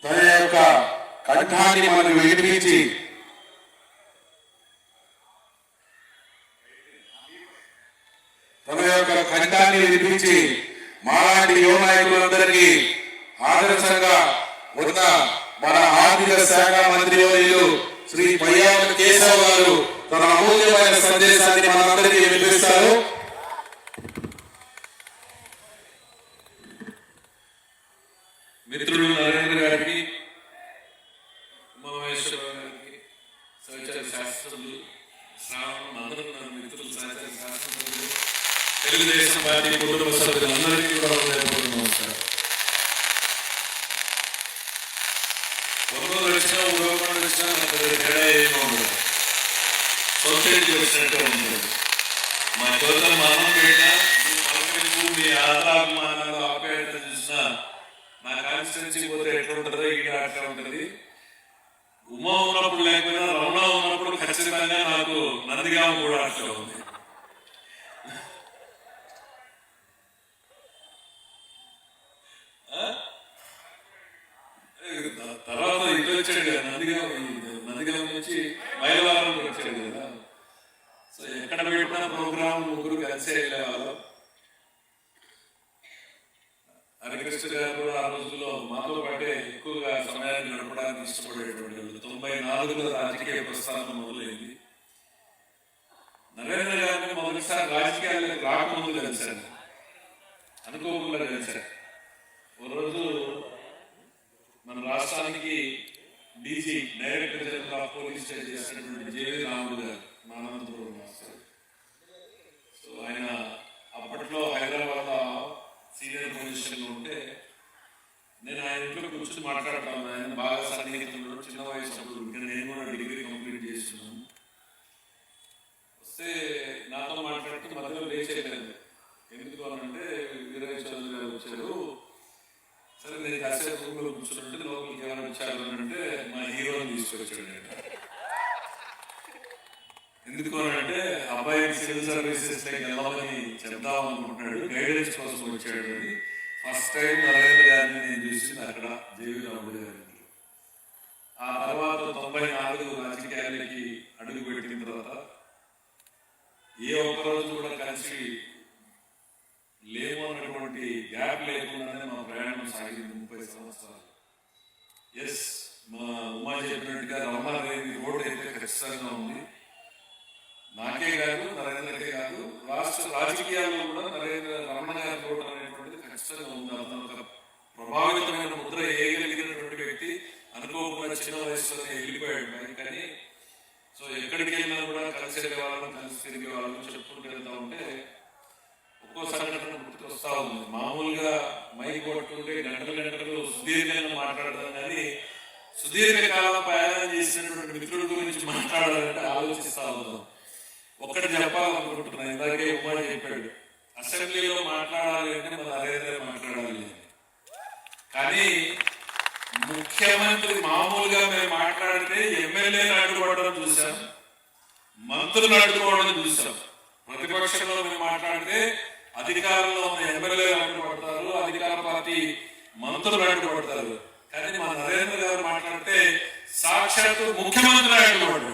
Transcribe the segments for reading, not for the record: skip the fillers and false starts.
తన యొక్క కంఠాన్ని మనకు వినిపించి మాలాంటి యువ నాయకులందరికీ ఆదర్శంగా ఉన్న మన ఆర్థిక శాఖ మంత్రి వర్యులు శ్రీ పయ్యాల కేశవ్ గారు తన అమూల్యమైన సందేశాన్ని మనందరికీ వినిపిస్తారు. మిత్రుడు నరేంద్ర గారికి, ఉమామహేశ్వరరావు గారికి, సహచర శాస్త్రజ్ఞులు, శ్రావణ అందరూ నా మిత్రులు, సహచర శాస్త్రజ్ఞులు, తెలుగుదేశం పార్టీ కుటుంబ సభ్యులందరికీ కూడా నమస్కారం. ఒంగోలు వచ్చినా ఉదోగోడు వచ్చినా నాకు తేడా ఏమీ ఉండదు, సొంతకి వచ్చినట్టే ఉంటుంది. మా చోదరు మనం పెట్టినా మీ ఆధాభిమానాలు ఆప్యాయత చూసినా నా కాన్స్టిట్యున్సీ పోతే ఎట్లుంటుందో ఇక్కడ అట్లా ఉంటుంది. ఉమా ఉన్నప్పుడు లేకపోయినా రమణ ఉన్నప్పుడు ఖచ్చితంగా నాకు నందిగామ కూడా అట్లా ఉంది. తర్వాత ఇటు వచ్చాడు కదా, నందిగామ నుంచి మైలవరం వచ్చాడు కదా. సో ఎక్కడ పెట్టినా ప్రోగ్రాం ముగ్గురు కలిసే వెళ్ళేవాళ్ళం. హరికృష్ణ గారు కూడా ఆ రోజుల్లో మాతో పాటే ఎక్కువగా సమయాన్ని గడపడానికి ఇష్టపడేటువంటి వాళ్ళు. 94లో రాజకీయ ప్రస్థానం మొదలైంది. నరేంద్ర గారిని మొదటిసారి రాజకీయాలకు రాకముందు కలిశాను, అనుకోకుండా కలిశాను. ఓ రోజు మన రాష్ట్రానికి DG director general of police చేసినటువంటి జేవి రాముడు గారు అనంతపురం మాస్టర్. సో ఆయన అప్పట్లో హైదరాబాద్ సీనియర్ పొజిషన్లో ఉంటే నేను ఆయన ఇంట్లో కూర్చొని మాట్లాడతాను. ఆయన బాగా సన్నిహితులు, చిన్న వయసు అప్పుడు ఇంకా నేను కూడా డిగ్రీ కంప్లీట్ చేస్తున్నాను. వస్తే నాతో మాట్లాడుతూ మధ్యలో లేచేయలేదు. ఎందుకు అనంటే వీరయ్య చౌదరి గారు వచ్చారు. సరే నేను కాసేపు రూమ్లో కూర్చుంటే లోపలికి ఏమైనా వచ్చారు అని అంటే మా హీరోని తీసుకొచ్చాడు. ఎందుకు అనంటే అబ్బాయి సివిల్ సర్వీసెస్ వెళ్ళాలని చెప్దాం అనుకుంటున్నాడు, గైడెన్స్ కోసం వచ్చాడు అని. ఫస్ట్ టైం నరేంద్ర గారిని నేను చూసింది అక్కడ జేవి రాముడు గారికి. ఆ తర్వాత 94 రాజకీయాలకి అడుగు పెట్టిన తర్వాత ఏ ఒక్కరోజు కూడా కలిసి లేము అన్నటువంటి గ్యాప్ లేకుండానే మా ప్రయాణం సాగింది 30 సంవత్సరాలు. ఎస్, మా ఉమా చెప్పినట్టుగా రమణాదేవి రోడ్ అయితే ఖచ్చితంగా ఉంది. నాకే కాదు, నరేంద్రకే కాదు, రాష్ట్ర రాజకీయాల్లో కూడా నరేంద్ర రమణ గారి రోడ్ అనేటువంటిది ఖచ్చితంగా ఉంది. అతను ఒక ప్రభావితమైన ముద్ర వేయగలిగినటువంటి వ్యక్తి. అనుకోకుండా చిన్న వయసులోనే వెళ్ళిపోయాడు. కానీ సో ఎక్కడికి వెళ్ళినా కూడా కలిసి వెళ్ళే వాళ్ళం, కలిసి తిరిగే వాళ్ళం, చెప్పుకుంటూ వెళ్తా ఉంటే ఒక్కో సంఘటన గుర్తుకు వస్తూ ఉంది. మామూలుగా మైక్ కొట్టుకుంటే గంటలు సుదీర్ఘంగా మాట్లాడతాం, కానీ సుదీర్ఘకాల ప్రయాణం చేసినటువంటి మిత్రుల గురించి మాట్లాడాలంటే ఆలోచిస్తా ఉన్నాం. ఒక్కటి చెప్పాలనుకుంటున్నా, ఇందాకే ఉమా చెప్పాడు, అసెంబ్లీలో మాట్లాడాలి అంటే మన నరేంద్ర మాట్లాడాలి. కానీ ముఖ్యమంత్రి మామూలుగా మేము మాట్లాడితే ఎమ్మెల్యేలు అడ్డుపడడం చూసాం, మంత్రులు అడ్డుకోవడం చూసాం. ప్రతిపక్షంలో మేము మాట్లాడితే అధికారంలో ఉన్న ఎమ్మెల్యేలు అడ్డుపడతారు, అధికార పార్టీ మంత్రులు అడ్డుపడతారు. కానీ మన నరేంద్ర గారు మాట్లాడితే సాక్షాత్తు ముఖ్యమంత్రి అడ్డుపడ్డాడు.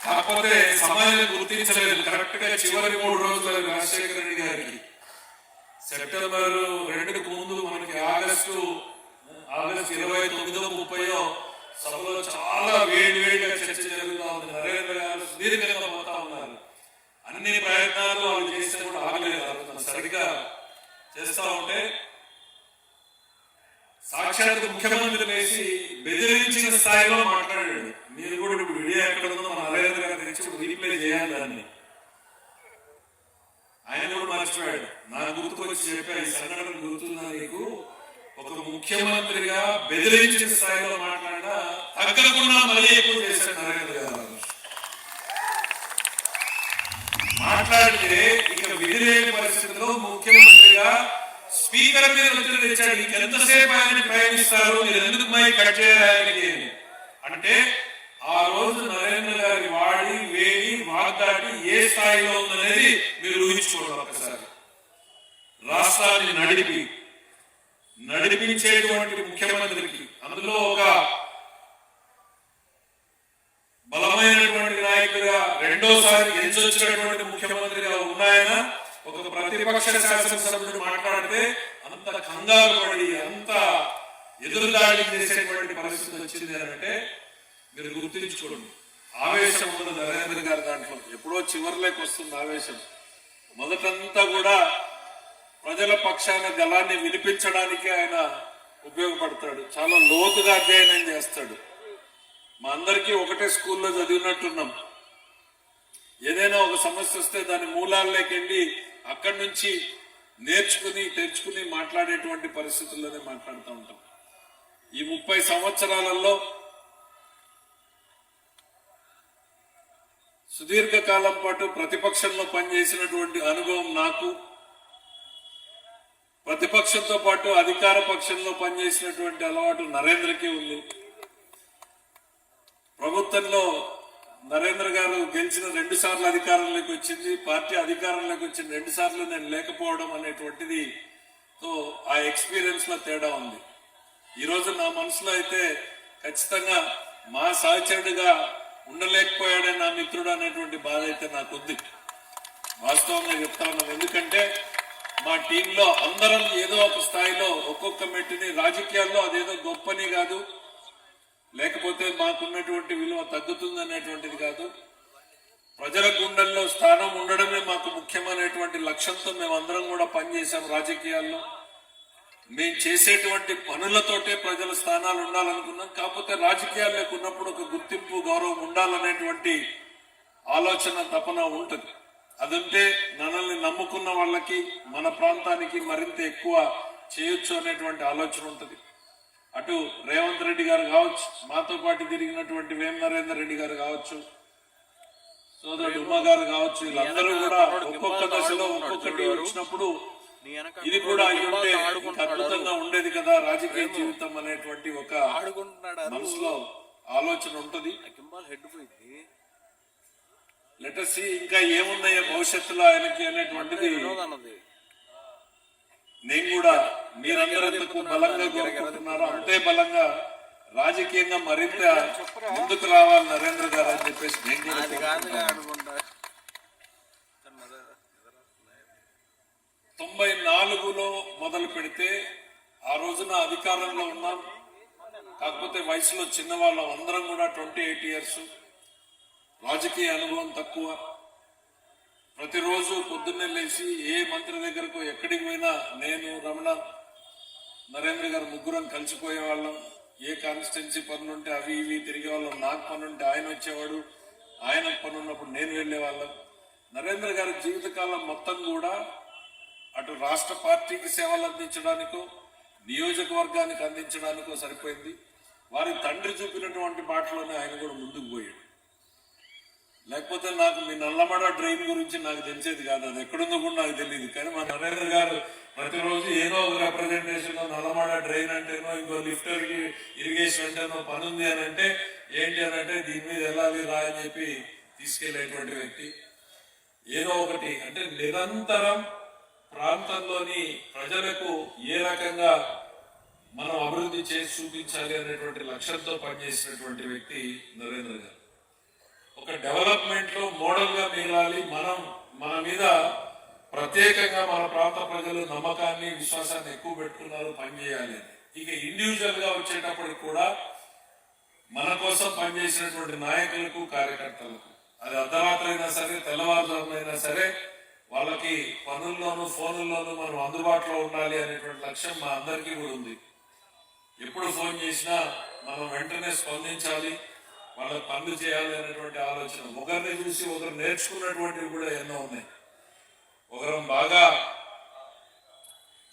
కాకపోతే సమాజం గుర్తించలేదు. కరెక్ట్ గా చివరి 3 రోజులు రాజశేఖర రెడ్డి గారికి సెప్టెంబర్ 2కు ముందు మనకి ఆగస్టు 29, 30 సభలో చాలా వేడిగా చర్చ జరుగుతూ ఉంది. నరేంద్ర గారు సుదీర్ఘంగా పోతా ఉన్నారు. అన్ని ప్రయత్నాలు వాళ్ళు చేస్తే కూడా ఆగలేదు. సరిగ్గా చేస్తా ఉంటే సాక్షాత్ ముఖ్యమంత్రి వేసి బెదిరించిన స్థాయిలో మాట్లాడాడు. మీరు కూడా ఇప్పుడు వీడియో ఎక్కడ ఉందో మన నరేంద్ర గారు తెచ్చి రీప్లే చేయాలి దాన్ని. ఆయన కూడా మర్చిపోయాడు. నా గుర్తుకొచ్చి చెప్పాడు, ఈ సంఘటన గుర్తుందా నీకు? ఒక ముఖ్యమంత్రిగా బెదిరించిన స్థాయిలో మాట్లాడా, తగ్గకుండా మళ్ళీ ఎక్కువ చేశాడు నరేంద్ర గారు. మాట్లాడితే ఇక విధి లేని పరిస్థితుల్లో ముఖ్యమంత్రిగా స్పీకర్ మీద ఒత్తిడి తెచ్చాడు. ఇంకెంతసేపు ఆయన ప్రయాణిస్తారు, మీరు ఎందుకు మైక్ కట్ చేయాలి అంటే ఆ రోజు నరేంద్ర గారి వాడి వేడి వాగ్దాటి ఏ స్థాయిలో ఉందనేది మీరు ఊహించుకోవడం. ఒకసారి రాష్ట్రాన్ని నడిపి నడిపించేటువంటి ముఖ్యమంత్రికి, అందులో ఒక బలమైనటువంటి నాయకుడిగా రెండోసారి గెలిచొచ్చినటువంటి ముఖ్యమంత్రిగా ఉన్నాయన ఒక ప్రతిపక్ష శాసనసభ్యుడు మాట్లాడితే అంత కంగారు పడి అంత ఎదురుదాడి చేసేటువంటి పరిస్థితి వచ్చింది అని అంటే మీరు గుర్తించుకోండి. ఆవేశం ఉన్నది నరేంద్ర గారి దాంట్లో, ఎప్పుడో చివరిలోకి వస్తుంది ఆవేశం. మొదటంతా కూడా ప్రజల పక్షాన గలాన్ని వినిపించడానికి ఆయన ఉపయోగపడతాడు, చాలా లోతుగా అధ్యయనం చేస్తాడు. మా అందరికీ ఒకటే స్కూల్లో చదివినట్టున్నాం. ఏదైనా ఒక సమస్య వస్తే దాని మూలాల్లోకి వెళ్ళి అక్కడి నుంచి నేర్చుకుని తెచ్చుకుని మాట్లాడేటువంటి పరిస్థితుల్లోనే మాట్లాడుతూ ఉంటాం. ఈ 30 సంవత్సరాలలో సుదీర్ఘకాలం పాటు ప్రతిపక్షంలో పనిచేసినటువంటి అనుభవం నాకు, ప్రతిపక్షంతో పాటు అధికార పక్షంలో పనిచేసినటువంటి అలవాటు నరేంద్రకి ఉంది. ప్రభుత్వంలో నరేంద్ర గారు గెలిచిన 2 సార్లు అధికారంలోకి వచ్చింది, పార్టీ అధికారంలోకి వచ్చిన 2 సార్లు నేను లేకపోవడం అనేటువంటిది తో ఆ ఎక్స్పీరియన్స్ లో తేడా ఉంది. ఈరోజు నా మనసులో అయితే ఖచ్చితంగా మా సహచరుడిగా ఉండలేకపోయాడే నా మిత్రుడు అనేటువంటి బాధ అయితే నాకుంది. వాస్తవంగా చెప్తా ఉన్నాం. ఎందుకంటే మా టీంలో అందరం ఏదో ఒక స్థాయిలో ఒక్కొక్క మెట్టుని, రాజకీయాల్లో అదేదో గొప్పని కాదు, లేకపోతే మాకున్నటువంటి విలువ తగ్గుతుంది అనేటువంటిది కాదు, ప్రజల గుండెల్లో స్థానం ఉండడమే మాకు ముఖ్యమైనటువంటి లక్ష్యంతో మేమందరం కూడా పనిచేశాం. రాజకీయాల్లో మేము చేసేటువంటి పనులతోటే ప్రజల స్థానాలు ఉండాలనుకున్నాం. కాకపోతే రాజకీయాల్లోకి ఉన్నప్పుడు ఒక గుర్తింపు, గౌరవం ఉండాలనేటువంటి ఆలోచన, తపన ఉంటుంది. అదంటే మనల్ని నమ్ముకున్న వాళ్ళకి, మన ప్రాంతానికి మరింత ఎక్కువ చేయొచ్చు అనేటువంటి ఆలోచన ఉంటుంది. అటు రేవంత్ రెడ్డి గారు కావచ్చు, మాతో పాటు తిరిగినటువంటి వేం నరేందర్ రెడ్డి గారు కావచ్చు, సోదరుడు ఉమా గారు కావచ్చు, వీళ్ళందరూ కూడా ఒక్కొక్క దశలో ఒక్కొక్కటి వచ్చినప్పుడు ఇది కూడా అయ్యుంటే అద్భుతంగా ఉండేది కదా రాజకీయ జీవితం అనేటువంటి ఒక మనసులో ఆలోచన ఉంటుంది. లెటర్ సి ఇంకా ఏమున్నాయో భవిష్యత్తులో ఆయనకి అనేటువంటిది నేను కూడా మీరందరూ ఎంతకు బలంగా కోరుకుంటున్నారో అంతే బలంగా రాజకీయంగా మరింత ముందుకు రావాలి నరేంద్ర గారు అని చెప్పేసి నేను కూడా 94లో మొదలు పెడితే ఆ రోజున అధికారంలో ఉన్నాం. కాకపోతే వయసులో చిన్నవాళ్ళం, అందరం కూడా 28 ఇయర్స్, రాజకీయ అనుభవం తక్కువ. ప్రతిరోజు పొద్దున్నే లేచి ఏ మంత్రి దగ్గరకు ఎక్కడికి పోయినా నేను, రమణ, నరేంద్ర గారు ముగ్గురం కలిసిపోయేవాళ్ళం. ఏ కాన్స్టిట్యున్సీ పనులుంటే అవి ఇవి తిరిగేవాళ్ళం. నాకు పనుంటే ఆయన వచ్చేవాడు, ఆయనకు పని ఉన్నప్పుడు నేను వెళ్ళేవాళ్ళం. నరేంద్ర గారి జీవితకాలం మొత్తం కూడా అటు రాష్ట్ర పార్టీకి సేవలు అందించడానికో, నియోజకవర్గానికి అందించడానికో సరిపోయింది. వారి తండ్రి చూపినటువంటి బాటలోనే ఆయన కూడా ముందుకు పోయాడు. లేకపోతే నాకు మీ నల్లమడ డ్రైన్ గురించి నాకు తెలిసేది కాదు, అది ఎక్కడుందో కూడా నాకు తెలియదు. కానీ మా నరేంద్ర గారు ప్రతిరోజు ఏదో ఒక రిప్రజెంటేషన్, నల్లమడ డ్రైన్ అంటేనో, ఇంకో లిఫ్టర్ ఇరిగేషన్ అంటేనో పని ఉంది అని అంటే ఏంటి అని అంటే దీని మీద వెళ్ళాలి రా అని చెప్పి తీసుకెళ్లేటువంటి వ్యక్తి. ఏదో ఒకటి అంటే నిరంతరం ప్రాంతంలోని ప్రజలకు ఏ రకంగా మనం అభివృద్ధి చేసి చూపించాలి అనేటువంటి లక్ష్యంతో పనిచేసినటువంటి వ్యక్తి నరేంద్ర గారు. ఒక డెవలప్మెంట్ లో మోడల్ గా మిగలాలి, మన మీద ప్రత్యేకంగా మన ప్రాంత ప్రజలు నమ్మకాన్ని, విశ్వాసాన్ని ఎక్కువ పెట్టుకున్నారు, పనిచేయాలి. ఇక ఇండివిజువల్ గా వచ్చేటప్పటికి కూడా మన కోసం పనిచేసినటువంటి నాయకులకు, కార్యకర్తలకు, అది అర్ధరాత్రి అయినా సరే, తెల్లవారుజామునైనా సరే, వాళ్ళకి పనుల్లోనూ ఫోనుల్లోనూ మనం అందుబాటులో ఉండాలి అనేటువంటి లక్ష్యం మా అందరికీ కూడా ఉంది. ఎప్పుడు ఫోన్ చేసినా మనం వెంటనే స్పందించాలి, వాళ్ళకి పనులు చేయాలి అనేటువంటి ఆలోచన. ఒకరిని చూసి ఒకరు నేర్చుకున్నటువంటివి కూడా ఎన్నో ఉన్నాయి. ఒకరు బాగా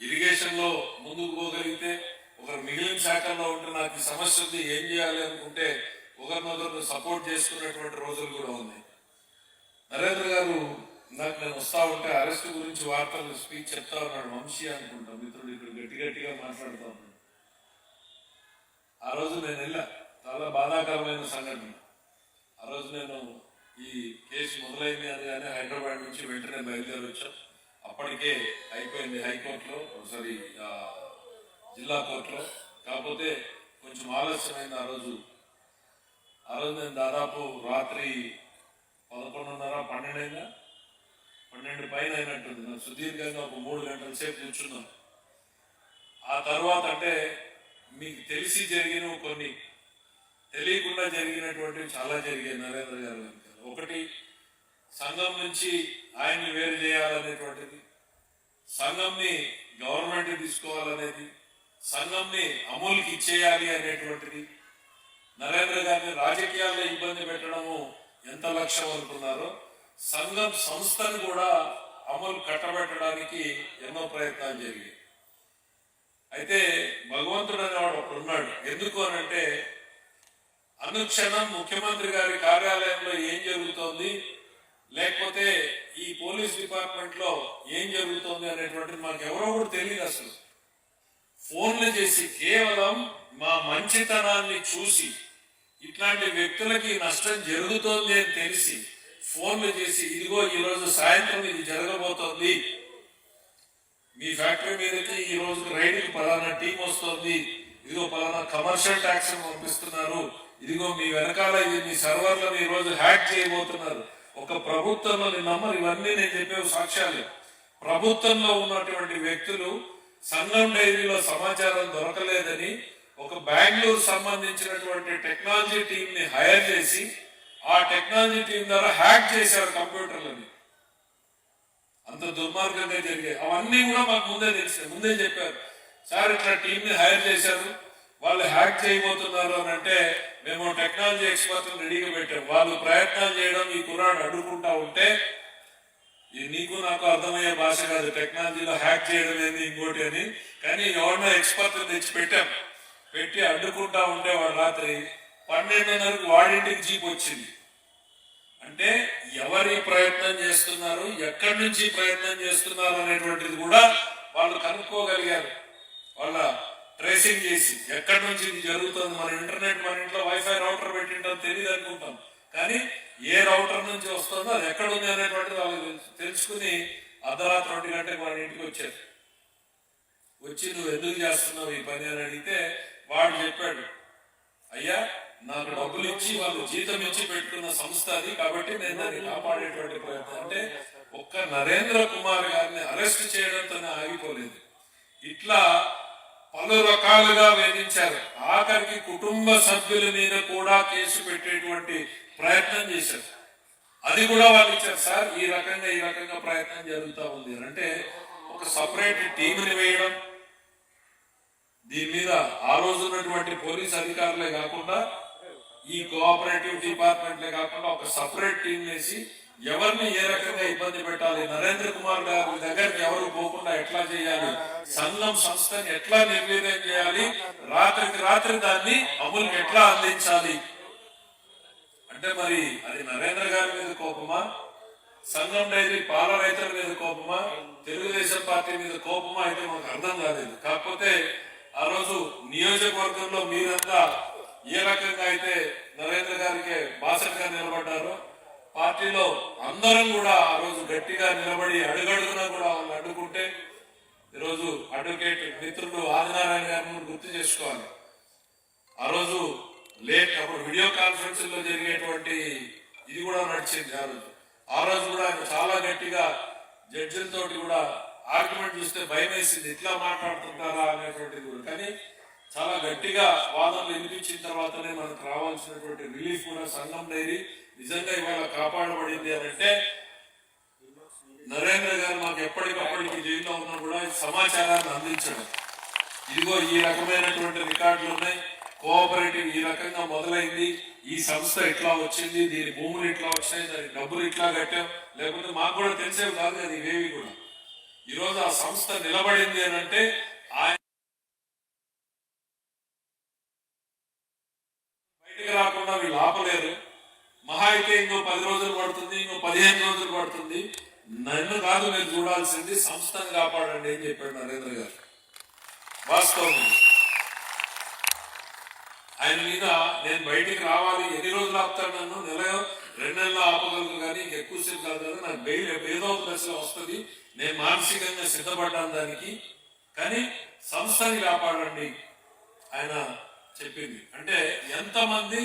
ఇరిగేషన్ లో ముందుకు పోగలిగితే, ఒకరు మిగిలిన శాఖల్లో ఉంటే నాకు ఈ సమస్య ఉంది ఏం చేయాలి అనుకుంటే ఒకరినొకరు సపోర్ట్ చేసుకున్నటువంటి రోజులు కూడా ఉన్నాయి. నరేంద్ర గారు నాకు నేను వస్తా ఉంటే అరెస్ట్ గురించి వార్తలు స్పీచ్ చెప్తా ఉన్నాడు. వంశీ అనుకుంటా మిత్రుడు ఇక్కడ గట్టిగా మాట్లాడుతూ ఉన్నాడు. ఆ రోజు నేను వెళ్ళా, చాలా బాధాకరమైన సంఘటన. ఆ రోజు నేను ఈ కేసు మొదలైంది అని హైదరాబాద్ నుంచి వెంటనే బయలుదేరి వచ్చాం. అప్పటికే అయిపోయింది హైకోర్టులో, జిల్లా కోర్టులో. కాకపోతే కొంచెం ఆలస్యమైంది ఆ రోజు నేను దాదాపు రాత్రి 11:30 12 పైన అయినట్టుంది. నాకు సుదీర్ఘంగా ఒక 3 గంటల సేపు కూర్చున్నాను. ఆ తర్వాత అంటే మీకు తెలిసి జరిగిన కొన్ని, తెలియకుండా జరిగినటువంటివి చాలా జరిగాయి నరేంద్ర గారు వెనకాల. ఒకటి, సంఘం నుంచి ఆయన్ని వేరు చేయాలనేటువంటిది, సంఘంని గవర్నమెంట్ తీసుకోవాలనేది, సంఘంని అమూల్కి ఇచ్చేయాలి అనేటువంటిది, నరేంద్ర గారిని రాజకీయాల్లో ఇబ్బంది పెట్టడము ఎంత లక్ష్యం అనుకున్నారో సంఘం సంస్థను కూడా అమలు కట్టబెట్టడానికి ఎన్నో ప్రయత్నాలు జరిగాయి. అయితే భగవంతుడు అనేవాడు ఒకడు ఉన్నాడు. ఎందుకు అనంటే అనుక్షణం ముఖ్యమంత్రి గారి కార్యాలయంలో ఏం జరుగుతోంది, లేకపోతే ఈ పోలీస్ డిపార్ట్మెంట్ లో ఏం జరుగుతోంది అనేటువంటిది మనకు ఎవరో కూడా తెలియదు. అసలు ఫోన్లు చేసి కేవలం మా మంచితనాన్ని చూసి ఇట్లాంటి వ్యక్తులకి నష్టం జరుగుతోంది అని తెలిసి ఫోన్లు చేసి, ఇదిగో ఈరోజు సాయంత్రం ఇది జరగబోతోంది, మీ ఫ్యాక్టరీ మీదకి ఈ రోజు రైడ్కి పలానా టీం వస్తుంది, ఇదిగో పలానా కమర్షియల్ ట్యాక్స్ పంపిస్తున్నారు, ఇదిగో మీ వెనకాల ఇది మీ సర్వర్లను ఈ రోజు హ్యాక్ చేయబోతున్నారు. ఒక ప్రభుత్వంలో నమ్మరు, ఇవన్నీ నేను చెప్పే సాక్ష్యాలు. ప్రభుత్వంలో ఉన్నటువంటి వ్యక్తులు సంఘం డైరీలో సమాచారం దొరకలేదని ఒక బెంగళూరు సంబంధించినటువంటి టెక్నాలజీ టీం ని హైర్ చేసి ఆ టెక్నాలజీ టీం ద్వారా హ్యాక్ చేశారు కంప్యూటర్లని. అంత దుర్మార్గంగా జరిగాయి. అవన్నీ కూడా మాకు ముందే తెలిసాయి, ముందే చెప్పారు. సార్ ఇట్లా టీం ని హైర్ చేశారు, వాళ్ళు హ్యాక్ చేయబోతున్నారు అని అంటే మేము టెక్నాలజీ ఎక్స్పర్ట్ రెడీగా పెట్టాం. వాళ్ళు ప్రయత్నాలు చేయడం ఈ కుర్రాడు అడ్డుకుంటా ఉంటే, ఇది నీకు నాకు అర్థమయ్యే భాష కాదు, టెక్నాలజీలో హ్యాక్ చేయడం ఏంది ఇంకోటి అని, కానీ ఎవరినో ఎక్స్పర్ట్ తెచ్చి పెట్టాం. పెట్టి అడ్డుకుంటా ఉంటే వాడు రాత్రి 12:30కు వాడింటికి జీప్ వచ్చింది. అంటే ఎవరి ప్రయత్నం చేస్తున్నారు, ఎక్కడి నుంచి ప్రయత్నం చేస్తున్నారు అనేటువంటిది కూడా వాళ్ళు కనుక్కోగలిగారు. వాళ్ళ ట్రేసింగ్ చేసి ఎక్కడి నుంచి ఇది జరుగుతుంది. మన ఇంటర్నెట్, మన ఇంట్లో వైఫై రౌటర్ పెట్టింటాం తెలియదు అనుకుంటాం, కానీ ఏ రౌటర్ నుంచి వస్తుందో అది ఎక్కడ ఉంది అనేటువంటిది వాళ్ళు తెలుసుకుని అర్ధరాత్రి 1 గంటలకు మన ఇంటికి వచ్చారు. వచ్చి నువ్వు ఎందుకు చేస్తున్నావు ఈ పని అని అడిగితే వాడు చెప్పాడు, అయ్యా నాకు డబ్బులు ఇచ్చి వాళ్ళు జీతం ఇచ్చి పెట్టుకున్న సంస్థ అది, కాబట్టి నేను దాన్ని కాపాడేటువంటి ప్రయత్నం. అంటే ఒక్క నరేంద్ర కుమార్ గారిని అరెస్ట్ చేయడంతోనే ఆగిపోలేదు. ఇట్లా పలు రకాలుగా వేధించారు. ఆఖరికి కుటుంబ సభ్యుల మీద కూడా కేసు పెట్టేటువంటి ప్రయత్నం చేశారు. అది కూడా వాళ్ళు ఇచ్చారు. సార్ ఈ రకంగా ప్రయత్నం జరుగుతూ ఉంది అంటే ఒక సపరేట్ టీంని వేయడం, దీని మీద ఆ రోజు ఉన్నటువంటి పోలీస్ అధికారులే కాకుండా ఈ కోఆపరేటివ్ డిపార్ట్మెంట్లే కాకుండా ఒక సపరేట్ టీం వేసి ఎవరిని ఏ రకంగా ఇబ్బంది పెట్టాలి, నరేంద్ర కుమార్ గారి దగ్గరికి ఎవరు పోకుండా ఎట్లా చేయాలి, సంఘం సంస్థని ఎట్లా నిర్వీర్యం చేయాలి, రాత్రికి రాత్రి దాన్ని అమలుకి ఎట్లా అందించాలి. అంటే మరి అది నరేంద్ర గారి మీద కోపమా, సంఘం డైరీ పాల రైతుల మీద కోపమా, తెలుగుదేశం పార్టీ మీద కోపమా అయితే మాకు అర్థం కాలేదు. కాకపోతే ఆ రోజు నియోజకవర్గంలో మీరంతా ఏ రకంగా అయితే నరేంద్ర గారికి బాసటగా నిలబడ్డారో, పార్టీలో అందరం కూడా ఆ రోజు గట్టిగా నిలబడి అడుగడుగునా కూడా వాళ్ళు అడ్డుకుంటే, ఈరోజు అడ్వకేట్ మిత్రులు ఆదినారాయణ గారిని గుర్తు చేసుకోవాలి. ఆ రోజు అప్పుడు వీడియో కాన్ఫరెన్స్ లో జరిగేటువంటి ఇది కూడా నడిచింది. ఆ రోజు కూడా ఆయన చాలా గట్టిగా జడ్జిలతోటి కూడా ఆర్గ్యుమెంట్ చూస్తే భయం వేసింది, ఇట్లా మాట్లాడుతుంటారా అనేటువంటిది కూడా. కానీ చాలా గట్టిగా వాదనలు వినిపించిన తర్వాతనే మనకు రావాల్సినటువంటి రిలీఫ్ కూడా సంఘం డైరీ నిజంగా ఇవాళ కాపాడబడింది అని అంటే నరేంద్ర గారు మాకు ఎప్పటికప్పటికి జైల్లో ఉన్నా కూడా సమాచారాన్ని అందించడం. ఇదిగో ఈ రకమైనటువంటి రికార్డులు ఉన్నాయి, కోఆపరేటివ్ ఈ రకంగా మొదలైంది, ఈ సంస్థ ఇట్లా వచ్చింది, దీని భూములు ఇట్లా వచ్చాయి, దాని డబ్బులు ఇట్లా కట్టాం, లేకపోతే మాకు కూడా తెలిసేవి కాదు కదా ఇవేవి కూడా. ఈరోజు ఆ సంస్థ నిలబడింది అని అంటే ఆయన బయటకు రాకుండా వీళ్ళు ఆపలేరు. మహా అయితే ఇంకో 10 రోజులు పడుతుంది, ఇంకో 15 రోజులు పడుతుంది, నన్ను కాదు మీరు చూడాల్సింది సంస్థను కాపాడండి అని చెప్పాడు నరేంద్ర గారు. వాస్తవం ఆయన మీద నేను బయటికి రావాలి, ఎన్ని రోజులు ఆపుతాడు నన్ను, 1-2 నెలలు ఆపగలరు కానీ ఎక్కువసేపు కాదు కదా, నాకు బెయిల్ ఏదో ఒక దశలో వస్తుంది, నేను మానసికంగా సిద్ధపడ్డాను దానికి, కానీ సంస్థని కాపాడండి ఆయన చెప్పింది. అంటే ఎంతమంది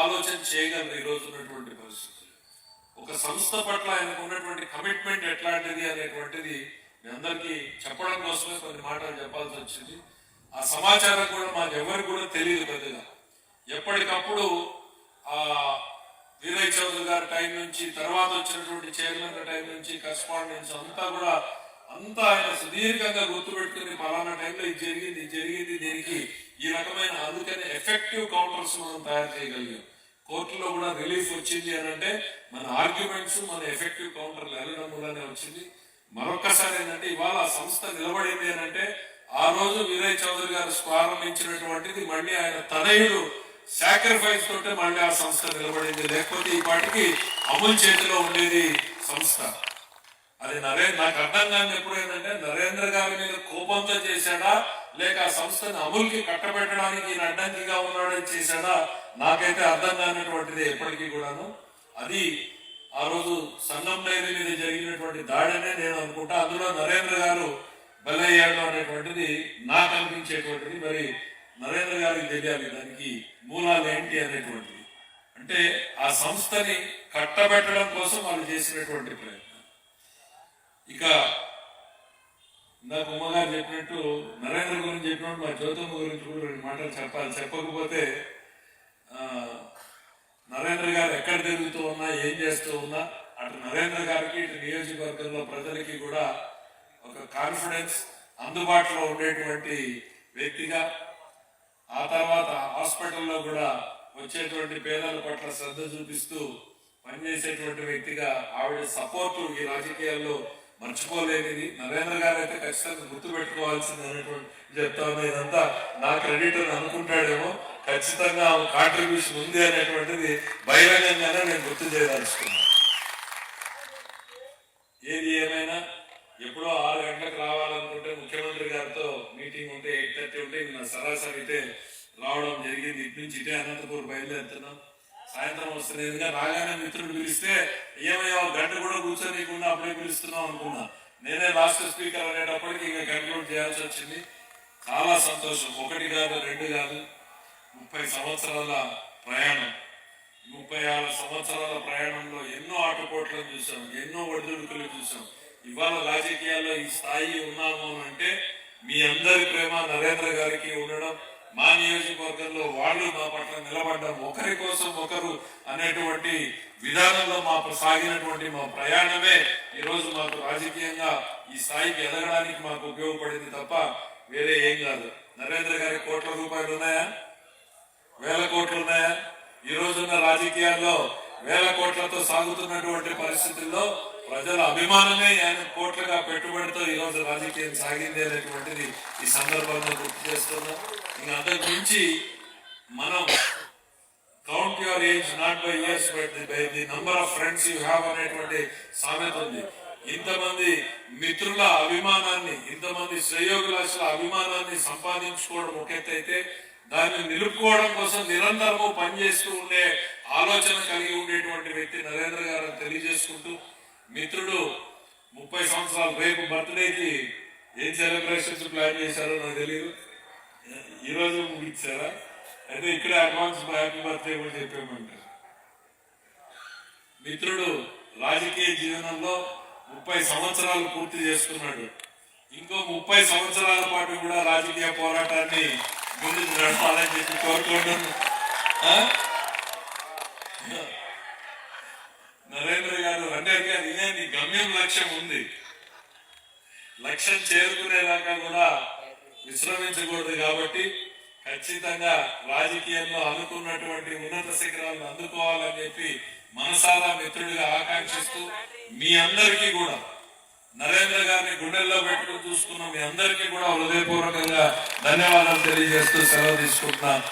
ఆలోచన చేయగలరు ఈ రోజు ఉన్నటువంటి పరిస్థితులు. ఒక సంస్థ పట్ల ఆయనకు ఉన్నటువంటి కమిట్మెంట్ ఎట్లాంటిది అనేటువంటిది మీ అందరికీ చెప్పడం కోసమే కొన్ని మాటలు చెప్పాల్సి వచ్చింది. ఆ సమాచారం కూడా మాకు ఎవరికి కూడా తెలియదు పెద్దగా. ఎప్పటికప్పుడు ఆ వీరయ్య చౌదరి గారి టైం నుంచి, తర్వాత వచ్చినటువంటి చైర్మన్ టైం నుంచి, కరస్పాండెన్స్ అంతా ఆయన సుదీర్ఘంగా గుర్తుపెట్టుకుని పలానా టైంలో ఇది జరిగింది దీనికి ఈ రకమైన, అందుకని ఎఫెక్టివ్ కౌంటర్స్ మనం తయారు చేయగలిగాం. కోర్టులో కూడా రిలీఫ్ వచ్చింది అని అంటే మన ఆర్గ్యుమెంట్స్, మన ఎఫెక్టివ్ కౌంటర్లు వెళ్ళడం వల్లనే వచ్చింది. మరొక్కసారి ఏంటంటే ఇవాళ సంస్థ నిలబడింది అని అంటే ఆ రోజు వీరయ్య చౌదరి గారు ప్రారంభించినటువంటిది మళ్ళీ ఆయన తనయుడు సాక్రిఫైస్ తోటే మళ్ళీ ఆ సంస్థ నిలబడింది. లేకపోతే ఈ పాటికి అమూల్ చేతిలో ఉండేది సంస్థ. అది నాకు అర్థం కాని ఎప్పుడు ఏంటంటే నరేంద్ర గారి మీద కోపంతో చేశాడా, లేక ఆ సంస్థను అమూల్కి కట్టబెట్టడానికి ఈయన అడ్డంకిగా ఉన్నాడని చేశాడా, నాకైతే అర్థం కానటువంటిది ఎప్పటికీ కూడాను. అది ఆ రోజు సంగం డైరీ మీద జరిగినటువంటి దాడినే నేను అనుకుంటా. అందులో నరేంద్ర గారు బలయ్యాడు అనేటువంటిది నాకు అనిపించేటువంటిది. మరి నరేంద్ర గారికి తెలియాలి దానికి మూలాలు ఏంటి అనేటువంటిది. అంటే ఆ సంస్థని కట్టబెట్టడం కోసం వాళ్ళు చేసినటువంటి ప్రయత్నం. ఇక ఇందాక ఉమ్మగారు చెప్పినట్టు నరేంద్ర గురించి చెప్పినట్టు మా జ్యోతమ్మ గురించి కూడా రెండు మాటలు చెప్పాలి. చెప్పకపోతే నరేంద్ర గారు ఎక్కడ తిరుగుతూ ఉన్నా, ఏం చేస్తూ ఉన్నా, అటు నరేంద్ర గారికి ఇటు నియోజకవర్గంలో ప్రజలకి కూడా ఒక కాన్ఫిడెన్స్, అందుబాటులో ఉండేటువంటి వ్యక్తిగా, ఆ తర్వాత హాస్పిటల్లో కూడా వచ్చేటువంటి పేదల పట్ల శ్రద్ధ చూపిస్తూ పనిచేసేటువంటి వ్యక్తిగా ఆవిడ సపోర్టు ఈ రాజకీయాల్లో మర్చిపోలేనిది. నరేంద్ర గారు అయితే ఖచ్చితంగా గుర్తు పెట్టుకోవాల్సింది అనేటువంటి చెప్తా ఉన్నా. ఇదంతా నా క్రెడిట్ అని అనుకుంటాడేమో, ఖచ్చితంగా కాంట్రిబ్యూషన్ ఉంది అనేటువంటిది బహిరంగంగానే నేను గుర్తు చేయదలుచుకున్నాను. ఏది ఏమైనా ఎప్పుడో 6 గంటలకు రావాలనుకుంటే ముఖ్యమంత్రి గారితో మీటింగ్ ఉంటే 8:30 ఉంటే నా సరాసరి అయితే రావడం జరిగింది. ఇటు నుంచి ఇటే అనంతపూర్ బయలుదేరుతున్నాం. సాయంత్రం వస్తున్నదిగా రాగానే మిత్రుడు పిలిస్తే ఏమయ్యా గంట కూడా కూర్చోనీయకుండా అప్పుడే పిలుస్తున్నాం అనుకున్నా. నేనే రాష్ట్ర స్పీకర్ అనేటప్పటికి ఇంకా కంక్లూడ్ చేయాల్సి వచ్చింది. చాలా సంతోషం. 1 కాదు 2 కాదు, 30 సంవత్సరాల ప్రయాణం. 36 సంవత్సరాల ప్రయాణంలో ఎన్నో ఆటుపోట్లను చూసాం, ఎన్నో ఒడిదుడుకులు చూసాం. ఇవాళ రాజకీయాల్లో ఈ స్థాయి ఉన్నాము అంటే మీ అందరి ప్రేమ నరేంద్ర గారికి ఉండడం, మా నియోజకవర్గంలో వాళ్ళు మా పట్ల నిలబడ్డం, ఒకరి కోసం ఒకరు అనేటువంటి విధానంలో సాగినటువంటి మా ప్రయాణమే ఈరోజు మాకు రాజకీయంగా ఈ స్థాయికి ఎదగడానికి మాకు ఉపయోగపడింది తప్ప వేరే ఏం కాదు. నరేంద్ర గారి కోట్ల రూపాయలు ఉన్నాయా, వేల కోట్లు ఉన్నాయా? ఈ రోజున్న రాజకీయాల్లో వేల కోట్లతో సాగుతున్నటువంటి పరిస్థితుల్లో ప్రజల అభిమానమే ఆయన కోట్లుగా పెట్టుబడితో ఈ రోజు రాజకీయం సాగింది అనేటువంటిది ఈ సందర్భంగా గుర్తు చేస్తున్నాం. ఇంకా అంతకు మించి మనం count your age not by years but by the number of friends you have అనేటువంటి సామెత ఉంది. ఇంతమంది మిత్రుల అభిమానాన్ని, ఇంతమంది శ్రేయోభిలాషుల అభిమానాన్ని సంపాదించుకోవడం ఒక ఎత్తు అయితే, దాన్ని నిలుపుకోవడం కోసం నిరంతరము పనిచేస్తూ ఉండే ఆలోచన కలిగి ఉండేటువంటి వ్యక్తి నరేంద్ర గారు తెలియజేసుకుంటూ, మిత్రుడు 30 సంవత్సరాలు, రేపు బర్త్డేకి ఏం సెలబ్రేషన్స్ ప్లాన్ చేశారో నాకు తెలియదు. ఈరోజు ముగించారా? అయితే ఇక్కడే అడ్వాన్స్ హ్యాపీ బర్త్డే కూడా చెప్పామంటారు. మిత్రుడు రాజకీయ జీవనంలో 30 సంవత్సరాలు పూర్తి చేసుకున్నాడు. ఇంకో 30 సంవత్సరాల పాటు కూడా రాజకీయ పోరాటాన్ని ముందుకు నడపాలని చెప్పి కోరుకుంటున్నాను. నరేంద్ర గారు రంగారు గారు ఇదే నీ గమ్యం, లక్ష్యం ఉంది. లక్ష్యం చేరుకునేదాకా కూడా విశ్రమించకూడదు. కాబట్టి ఖచ్చితంగా రాజకీయంలో అనుకున్నటువంటి ఉన్నత శిఖరాలను అందుకోవాలని చెప్పి మనసారా మిత్రుడిగా ఆకాంక్షిస్తూ, మీ అందరికీ కూడా నరేంద్ర గారిని గుండెల్లో పెట్టుకుని చూసుకున్న మీ అందరికీ కూడా హృదయపూర్వకంగా ధన్యవాదాలు తెలియజేస్తూ సెలవు తీసుకుంటున్నాను.